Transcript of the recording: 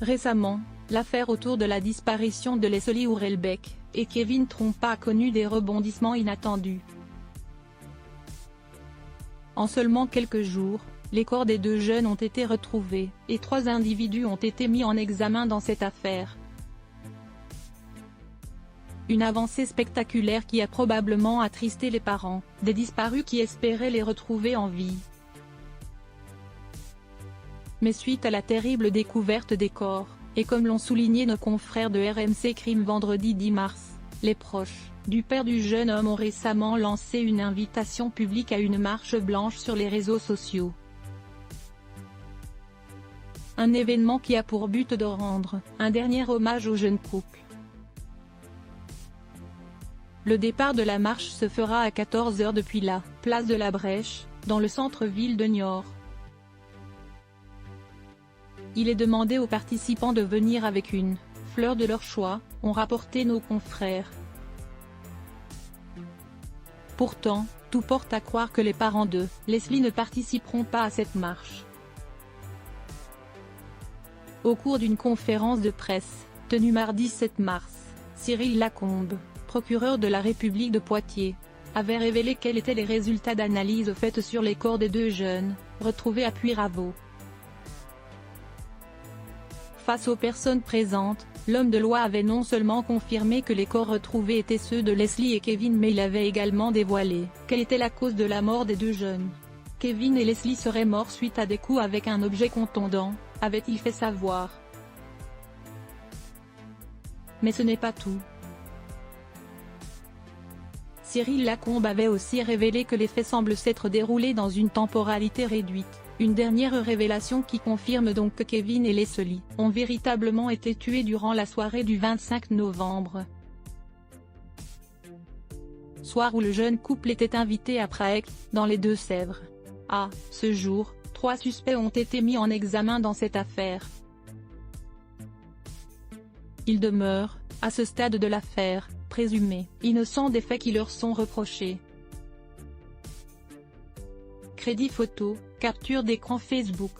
Récemment, l'affaire autour de la disparition de Leslie Hurlbeke et Kevin Trompa a connu des rebondissements inattendus. En seulement quelques jours, les corps des deux jeunes ont été retrouvés, et 3 individus ont été mis en examen dans cette affaire. Une avancée spectaculaire qui a probablement attristé les parents des disparus qui espéraient les retrouver en vie. Mais suite à la terrible découverte des corps, et comme l'ont souligné nos confrères de RMC Crime vendredi 10 mars, les proches du père du jeune homme ont récemment lancé une invitation publique à une marche blanche sur les réseaux sociaux. Un événement qui a pour but de rendre un dernier hommage au jeune couple. Le départ de la marche se fera à 14 h depuis la place de la Brèche, dans le centre-ville de Niort. Il est demandé aux participants de venir avec une fleur de leur choix, ont rapporté nos confrères. Pourtant, tout porte à croire que les parents de Leslie ne participeront pas à cette marche. Au cours d'une conférence de presse, tenue mardi 7 mars, Cyril Lacombe, procureur de la République de Poitiers, avait révélé quels étaient les résultats d'analyse faites sur les corps des deux jeunes, retrouvés à Puyraveau. Face aux personnes présentes, l'homme de loi avait non seulement confirmé que les corps retrouvés étaient ceux de Leslie et Kevin, mais il avait également dévoilé quelle était la cause de la mort des deux jeunes. Kevin et Leslie seraient morts suite à des coups avec un objet contondant, avait-il fait savoir. Mais ce n'est pas tout. Cyril Lacombe avait aussi révélé que les faits semblent s'être déroulés dans une temporalité réduite. Une dernière révélation qui confirme donc que Kevin et Leslie ont véritablement été tués durant la soirée du 25 novembre. Soir où le jeune couple était invité à Prague, dans les Deux-Sèvres. À ce jour, 3 suspects ont été mis en examen dans cette affaire. Ils demeurent, à ce stade de l'affaire, présumés innocents des faits qui leur sont reprochés. Crédit photo, capture d'écran Facebook.